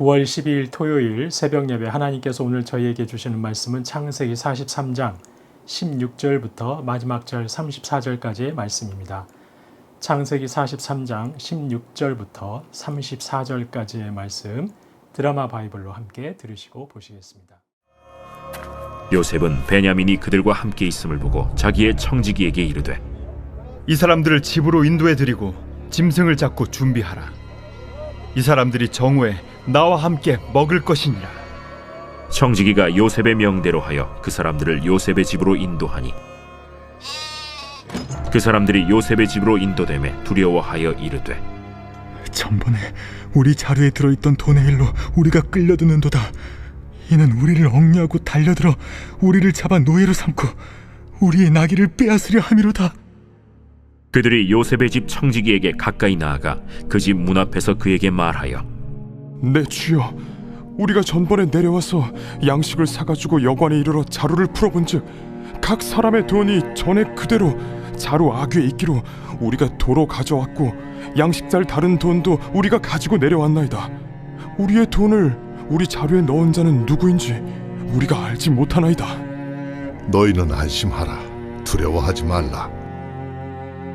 9월 12일 토요일 새벽 예배, 하나님께서 오늘 저희에게 주시는 말씀은 창세기 43장 16절부터 마지막 절 34절까지의 말씀입니다. 창세기 43장 16절부터 34절까지의 말씀, 드라마 바이블로 함께 들으시고 보시겠습니다. 요셉은 베냐민이 그들과 함께 있음을 보고 자기의 청지기에게 이르되, 이 사람들을 집으로 인도해 드리고 짐승을 잡고 준비하라. 이 사람들이 정오에 나와 함께 먹을 것이니라. 청지기가 요셉의 명대로 하여 그 사람들을 요셉의 집으로 인도하니, 그 사람들이 요셉의 집으로 인도되매 두려워하여 이르되, 전번에 우리 자루에 들어있던 돈의 일로 우리가 끌려드는도다. 이는 우리를 억류하고 달려들어 우리를 잡아 노예로 삼고 우리의 나귀를 빼앗으려 함이로다. 그들이 요셉의 집 청지기에게 가까이 나아가 그 집 문 앞에서 그에게 말하여, 내 주여, 우리가 전번에 내려와서 양식을 사가지고 여관에 이르러 자루를 풀어본즉 각 사람의 돈이 전에 그대로 자루 아귀에 있기로 우리가 도로 가져왔고 양식살 다른 돈도 우리가 가지고 내려왔나이다. 우리의 돈을 우리 자루에 넣은 자는 누구인지 우리가 알지 못하나이다. 너희는 안심하라. 두려워하지 말라.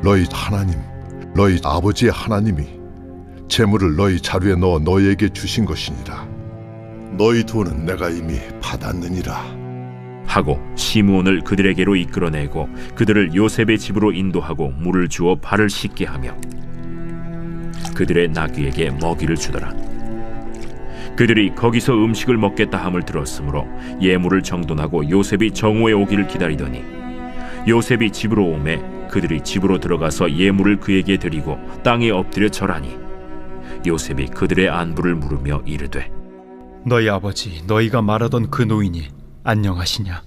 너희 하나님, 너희 아버지의 하나님이 재물을 너희 자루에 넣어 너희에게 주신 것이니라. 너희 돈은 내가 이미 받았느니라 하고 시므온을 그들에게로 이끌어내고 그들을 요셉의 집으로 인도하고 물을 주어 발을 씻게 하며 그들의 나귀에게 먹이를 주더라. 그들이 거기서 음식을 먹겠다 함을 들었으므로 예물을 정돈하고 요셉이 정오에 오기를 기다리더니 요셉이 집으로 오매 그들이 집으로 들어가서 예물을 그에게 드리고 땅에 엎드려 절하니 요셉이 그들의 안부를 물으며 이르되, 너희 아버지 너희가 말하던 그 노인이 안녕하시냐?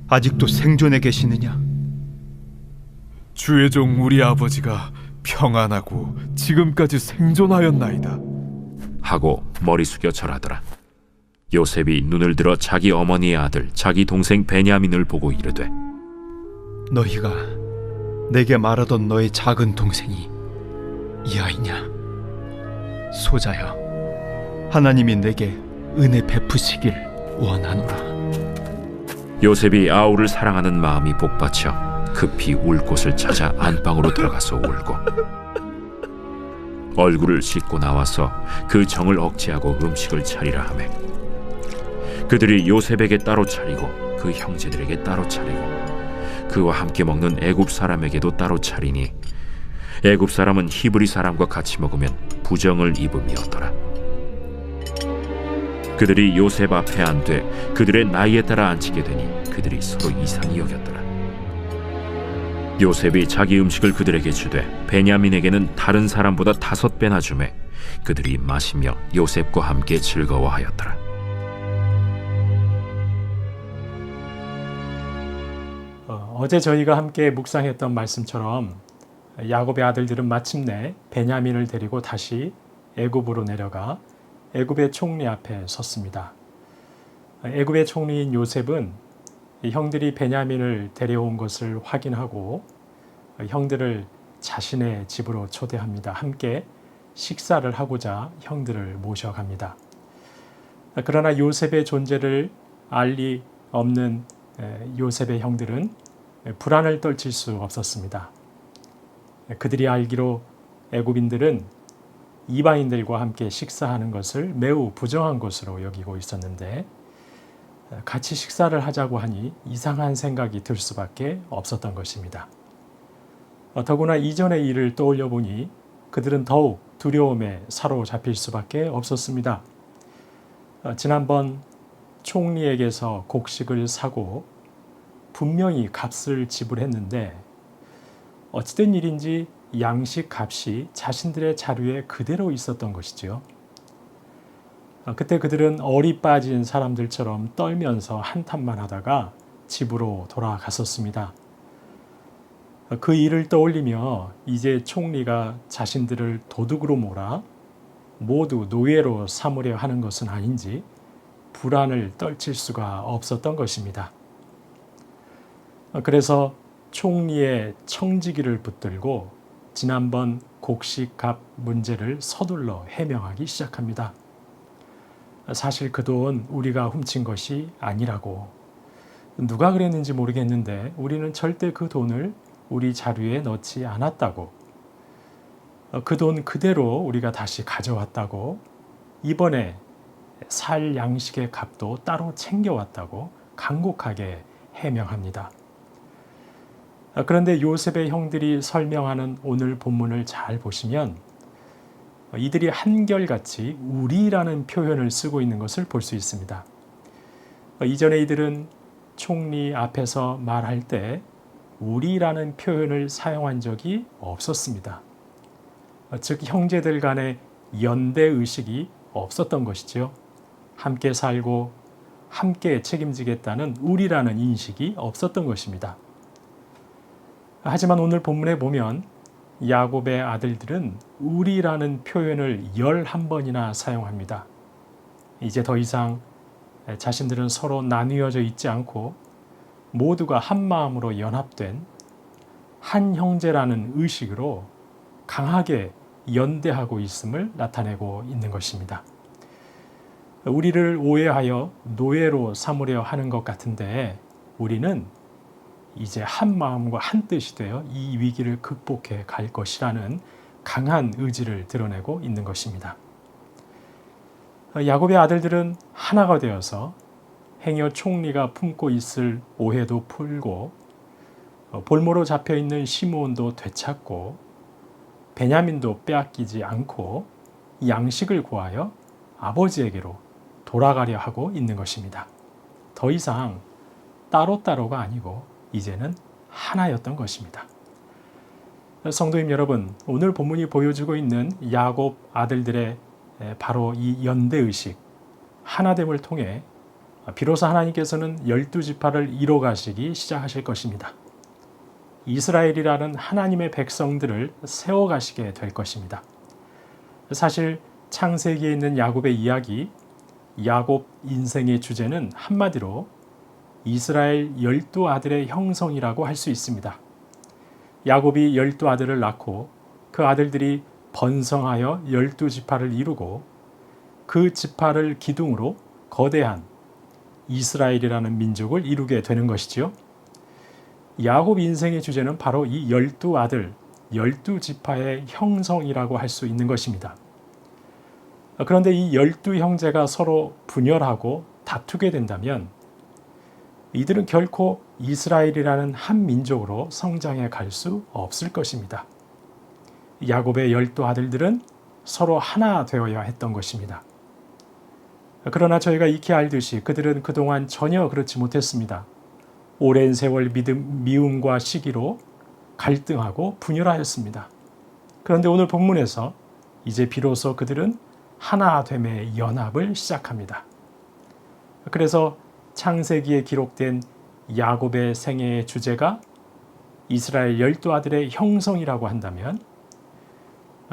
아직도 생존해 계시느냐? 주의 종 우리 아버지가 평안하고 지금까지 생존하였나이다. 하고 머리 숙여 절하더라. 요셉이 눈을 들어 자기 어머니의 아들 자기 동생 베냐민을 보고 이르되, 너희가 내게 말하던 너의 작은 동생이 이 아이냐? 소자여, 하나님이 내게 은혜 베푸시길 원하노라. 요셉이 아우를 사랑하는 마음이 복받쳐 급히 울 곳을 찾아 안방으로 들어가서 울고 얼굴을 씻고 나와서 그 정을 억제하고 음식을 차리라 하매 그들이 요셉에게 따로 차리고 그 형제들에게 따로 차리고 그와 함께 먹는 애굽 사람에게도 따로 차리니 애굽 사람은 히브리 사람과 같이 먹으면 부정을 입음이었더라. 그들이 요셉 앞에 앉되 그들의 나이에 따라 앉히게 되니 그들이 서로 이상히 여겼더라. 요셉이 자기 음식을 그들에게 주되 베냐민에게는 다른 사람보다 5배나 주매 그들이 마시며 요셉과 함께 즐거워하였더라. 어제 저희가 함께 묵상했던 말씀처럼 야곱의 아들들은 마침내 베냐민을 데리고 다시 애굽으로 내려가 애굽의 총리 앞에 섰습니다. 애굽의 총리인 요셉은 형들이 베냐민을 데려온 것을 확인하고 형들을 자신의 집으로 초대합니다. 함께 식사를 하고자 형들을 모셔갑니다. 그러나 요셉의 존재를 알 리 없는 요셉의 형들은 불안을 떨칠 수 없었습니다. 그들이 알기로 애굽인들은 이방인들과 함께 식사하는 것을 매우 부정한 것으로 여기고 있었는데 같이 식사를 하자고 하니 이상한 생각이 들 수밖에 없었던 것입니다. 더구나 이전의 일을 떠올려 보니 그들은 더욱 두려움에 사로잡힐 수밖에 없었습니다. 지난번 총리에게서 곡식을 사고 분명히 값을 지불했는데 어찌된 일인지 양식 값이 자신들의 자료에 그대로 있었던 것이죠. 그때 그들은 얼이 빠진 사람들처럼 떨면서 한탄만 하다가 집으로 돌아갔었습니다. 그 일을 떠올리며 이제 총리가 자신들을 도둑으로 몰아 모두 노예로 삼으려 하는 것은 아닌지 불안을 떨칠 수가 없었던 것입니다. 그래서 총리의 청지기를 붙들고 지난번 곡식값 문제를 서둘러 해명하기 시작합니다. 사실 그 돈 우리가 훔친 것이 아니라고. 누가 그랬는지 모르겠는데 우리는 절대 그 돈을 우리 자루에 넣지 않았다고. 그 돈 그대로 우리가 다시 가져왔다고. 이번에 살 양식의 값도 따로 챙겨왔다고 간곡하게 해명합니다. 그런데 요셉의 형들이 설명하는 오늘 본문을 잘 보시면 이들이 한결같이 우리라는 표현을 쓰고 있는 것을 볼 수 있습니다. 이전에 이들은 총리 앞에서 말할 때 우리라는 표현을 사용한 적이 없었습니다. 즉 형제들 간의 연대 의식이 없었던 것이죠. 함께 살고 함께 책임지겠다는 우리라는 인식이 없었던 것입니다. 하지만 오늘 본문에 보면 야곱의 아들들은 우리라는 표현을 11번이나 사용합니다. 이제 더 이상 자신들은 서로 나뉘어져 있지 않고 모두가 한 마음으로 연합된 한 형제라는 의식으로 강하게 연대하고 있음을 나타내고 있는 것입니다. 우리를 오해하여 노예로 삼으려 하는 것 같은데 우리는 이제 한 마음과 한 뜻이 되어 이 위기를 극복해 갈 것이라는 강한 의지를 드러내고 있는 것입니다. 야곱의 아들들은 하나가 되어서 행여 총리가 품고 있을 오해도 풀고 볼모로 잡혀있는 시므온도 되찾고 베냐민도 빼앗기지 않고 양식을 구하여 아버지에게로 돌아가려 하고 있는 것입니다. 더 이상 따로따로가 아니고 이제는 하나였던 것입니다. 성도님 여러분, 오늘 본문이 보여주고 있는 야곱 아들들의 바로 이 연대의식, 하나됨을 통해 비로소 하나님께서는 12지파를 이뤄가시기 시작하실 것입니다. 이스라엘이라는 하나님의 백성들을 세워가시게 될 것입니다. 사실 창세기에 있는 야곱의 이야기, 야곱 인생의 주제는 한마디로 이스라엘 12아들의 형성이라고 할 수 있습니다. 야곱이 12아들을 낳고 그 아들들이 번성하여 12지파를 이루고 그 지파를 기둥으로 거대한 이스라엘이라는 민족을 이루게 되는 것이지요. 야곱 인생의 주제는 바로 이 12아들, 12지파의 형성이라고 할 수 있는 것입니다. 그런데 이 12형제가 서로 분열하고 다투게 된다면 이들은 결코 이스라엘이라는 한 민족으로 성장해 갈 수 없을 것입니다. 야곱의 12아들들은 서로 하나 되어야 했던 것입니다. 그러나 저희가 익히 알듯이 그들은 그동안 전혀 그렇지 못했습니다. 오랜 세월 미움과 시기로 갈등하고 분열하였습니다. 그런데 오늘 본문에서 이제 비로소 그들은 하나됨의 연합을 시작합니다. 그래서 창세기에 기록된 야곱의 생애의 주제가 이스라엘 12아들의 형성이라고 한다면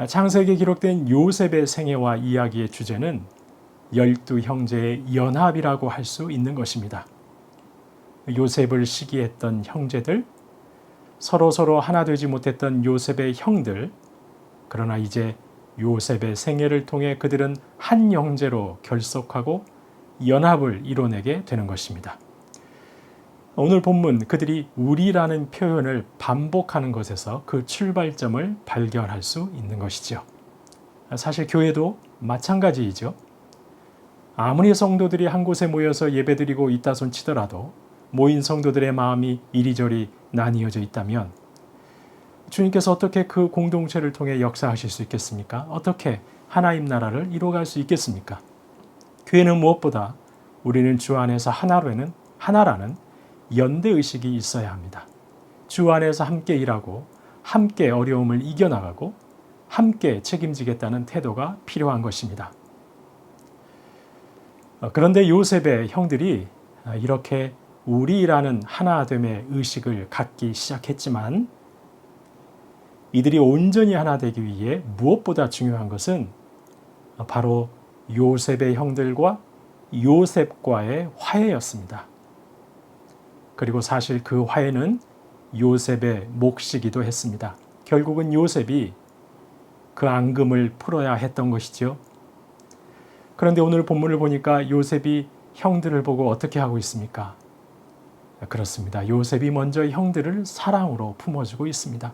창세기에 기록된 요셉의 생애와 이야기의 주제는 12형제의 연합이라고 할 수 있는 것입니다. 요셉을 시기했던 형제들, 서로 하나 되지 못했던 요셉의 형들, 그러나 이제 요셉의 생애를 통해 그들은 한 형제로 결속하고 연합을 이뤄내게 되는 것입니다. 오늘 본문 그들이 우리라는 표현을 반복하는 것에서 그 출발점을 발견할 수 있는 것이죠. 사실 교회도 마찬가지이죠. 아무리 성도들이 한 곳에 모여서 예배드리고 있다손 치더라도 모인 성도들의 마음이 이리저리 나뉘어져 있다면 주님께서 어떻게 그 공동체를 통해 역사하실 수 있겠습니까? 어떻게 하나님 나라를 이루어갈 수 있겠습니까? 교회는 무엇보다 우리는 주 안에서 하나라는 연대의식이 있어야 합니다. 주 안에서 함께 일하고 함께 어려움을 이겨나가고 함께 책임지겠다는 태도가 필요한 것입니다. 그런데 요셉의 형들이 이렇게 우리라는 하나됨의 의식을 갖기 시작했지만 이들이 온전히 하나 되기 위해 무엇보다 중요한 것은 바로 요셉의 형들과 요셉과의 화해였습니다. 그리고 사실 그 화해는 요셉의 몫이기도 했습니다. 결국은 요셉이 그 앙금을 풀어야 했던 것이죠. 그런데 오늘 본문을 보니까 요셉이 형들을 보고 어떻게 하고 있습니까? 그렇습니다. 요셉이 먼저 형들을 사랑으로 품어주고 있습니다.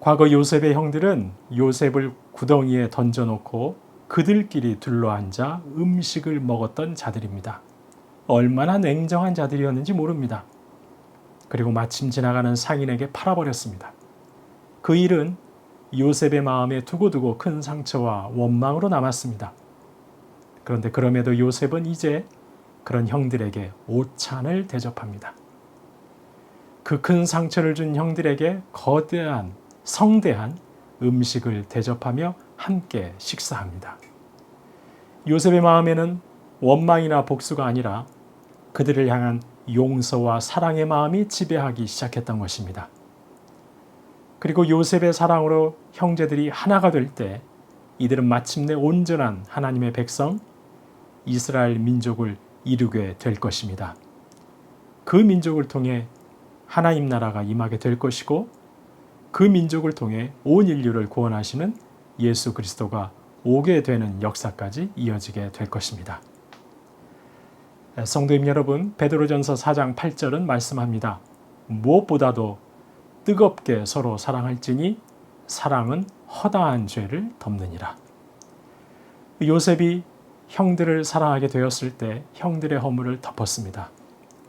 과거 요셉의 형들은 요셉을 구덩이에 던져놓고 그들끼리 둘러앉아 음식을 먹었던 자들입니다. 얼마나 냉정한 자들이었는지 모릅니다. 그리고 마침 지나가는 상인에게 팔아버렸습니다. 그 일은 요셉의 마음에 두고두고 큰 상처와 원망으로 남았습니다. 그런데 그럼에도 요셉은 이제 그런 형들에게 오찬을 대접합니다. 그 큰 상처를 준 형들에게 거대한 성대한 음식을 대접하며 함께 식사합니다. 요셉의 마음에는 원망이나 복수가 아니라 그들을 향한 용서와 사랑의 마음이 지배하기 시작했던 것입니다. 그리고 요셉의 사랑으로 형제들이 하나가 될 때 이들은 마침내 온전한 하나님의 백성 이스라엘 민족을 이루게 될 것입니다. 그 민족을 통해 하나님 나라가 임하게 될 것이고 그 민족을 통해 온 인류를 구원하시는 예수 그리스도가 오게 되는 역사까지 이어지게 될 것입니다. 성도님 여러분, 베드로전서 4장 8절은 말씀합니다. 무엇보다도 뜨겁게 서로 사랑할지니 사랑은 허다한 죄를 덮느니라. 요셉이 형들을 사랑하게 되었을 때 형들의 허물을 덮었습니다.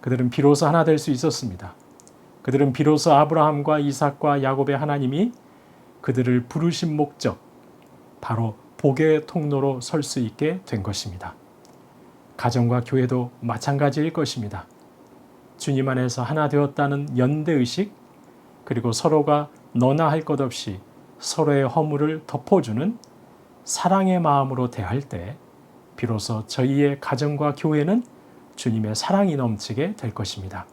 그들은 비로소 하나 될 수 있었습니다. 그들은 비로소 아브라함과 이삭과 야곱의 하나님이 그들을 부르신 목적, 바로 복의 통로로 설 수 있게 된 것입니다. 가정과 교회도 마찬가지일 것입니다. 주님 안에서 하나 되었다는 연대의식, 그리고 서로가 너나 할 것 없이 서로의 허물을 덮어주는 사랑의 마음으로 대할 때 비로소 저희의 가정과 교회는 주님의 사랑이 넘치게 될 것입니다.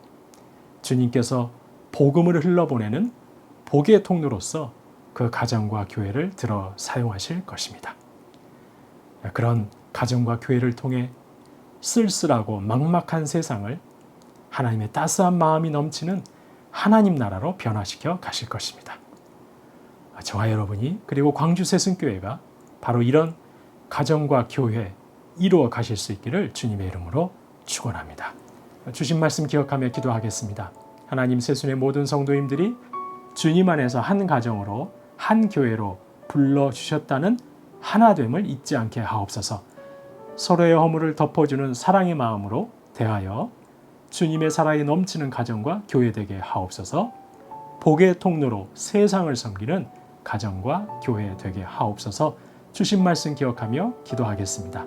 주님께서 복음을 흘러보내는 복의 통로로서 그 가정과 교회를 들어 사용하실 것입니다. 그런 가정과 교회를 통해 쓸쓸하고 막막한 세상을 하나님의 따스한 마음이 넘치는 하나님 나라로 변화시켜 가실 것입니다. 저와 여러분이 그리고 광주 새순교회가 바로 이런 가정과 교회 이루어 가실 수 있기를 주님의 이름으로 축원합니다. 주신 말씀 기억하며 기도하겠습니다. 하나님, 새순의 모든 성도님들이 주님 안에서 한 가정으로 한 교회로 불러주셨다는 하나됨을 잊지 않게 하옵소서. 서로의 허물을 덮어주는 사랑의 마음으로 대하여 주님의 사랑이 넘치는 가정과 교회 되게 하옵소서. 복의 통로로 세상을 섬기는 가정과 교회 되게 하옵소서. 주신 말씀 기억하며 기도하겠습니다.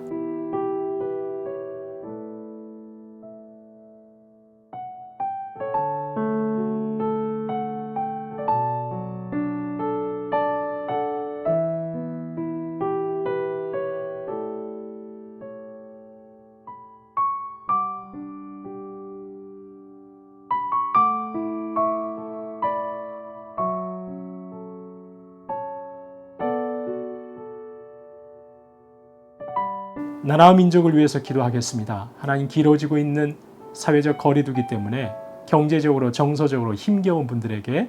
나라와 민족을 위해서 기도하겠습니다. 하나님, 길어지고 있는 사회적 거리두기 때문에 경제적으로 정서적으로 힘겨운 분들에게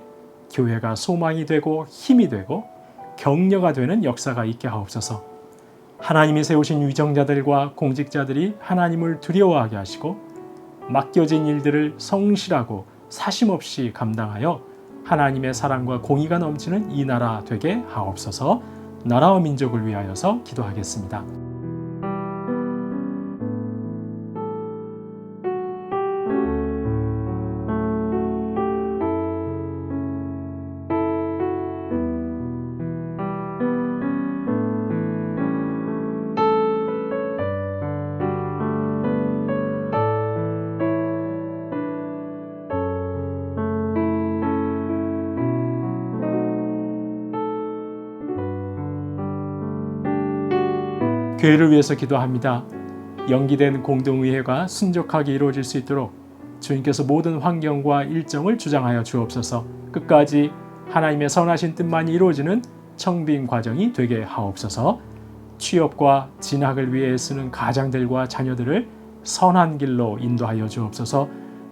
교회가 소망이 되고 힘이 되고 격려가 되는 역사가 있게 하옵소서. 하나님이 세우신 위정자들과 공직자들이 하나님을 두려워하게 하시고 맡겨진 일들을 성실하고 사심없이 감당하여 하나님의 사랑과 공의가 넘치는 이 나라 되게 하옵소서. 나라와 민족을 위하여서 기도하겠습니다. 교회를 위해서 기도합니다. 연기된 공동의회가 순적하게 이루어질 수 있도록 주님께서 모든 환경과 일정을 주장하여 주옵소서. 끝까지 하나님의 선하신 뜻만이 이루어지는 청빙 과정이 되게 하옵소서. 취업과 진학을 위해 쓰는 가장들과 자녀들을 선한 길로 인도하여 주옵소서.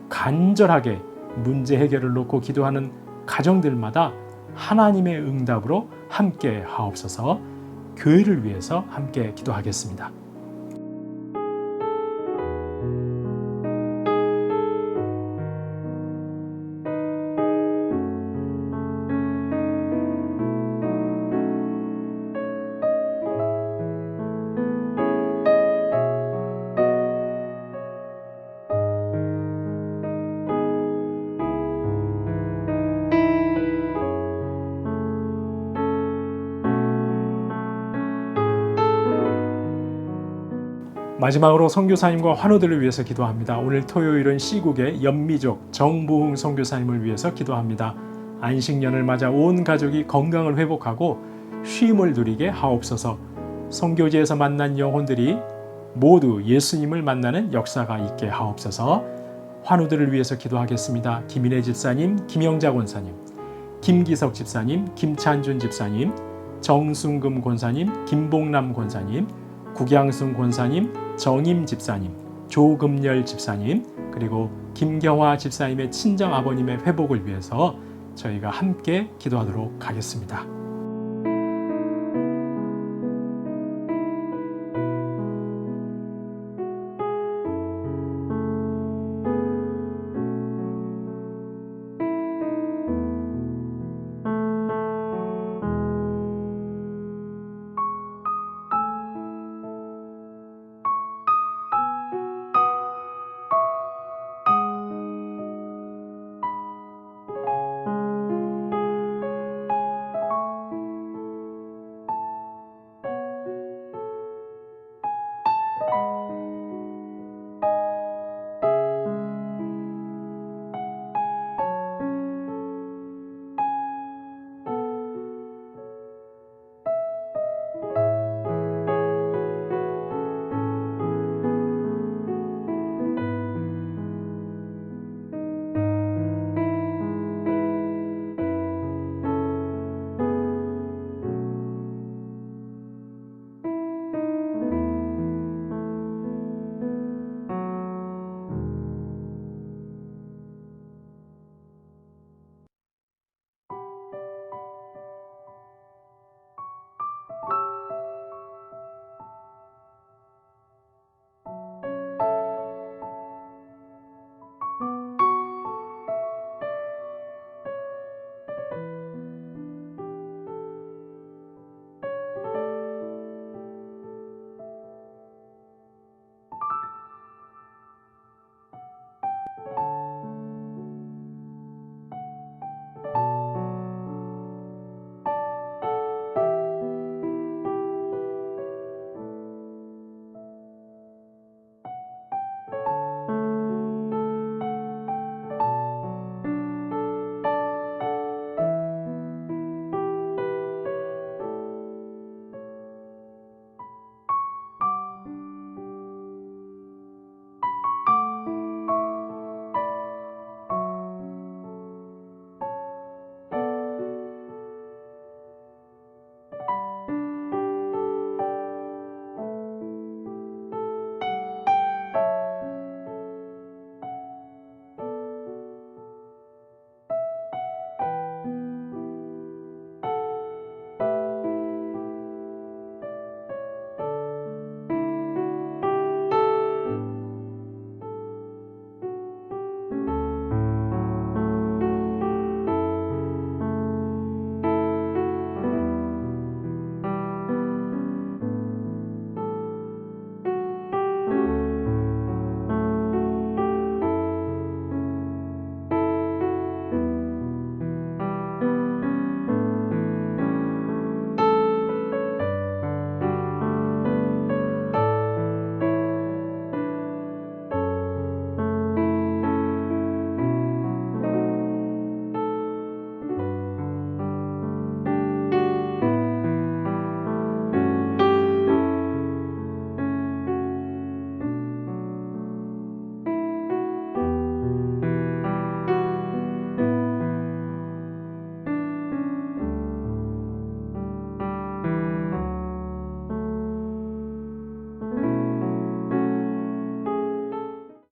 간절하게 문제 해결을 놓고 기도하는 가정들마다 하나님의 응답으로 함께 하옵소서. 교회를 위해서 함께 기도하겠습니다. 마지막으로 선교사님과 환우들을 위해서 기도합니다. 오늘 토요일은 시국의 연미족 정부흥 선교사님을 위해서 기도합니다. 안식년을 맞아 온 가족이 건강을 회복하고 쉼을 누리게 하옵소서. 선교지에서 만난 영혼들이 모두 예수님을 만나는 역사가 있게 하옵소서. 환우들을 위해서 기도하겠습니다. 김인혜 집사님, 김영자 권사님, 김기석 집사님, 김찬준 집사님, 정순금 권사님, 김봉남 권사님, 국양순 권사님, 정임 집사님, 조금열 집사님, 그리고 김경화 집사님의 친정 아버님의 회복을 위해서 저희가 함께 기도하도록 하겠습니다.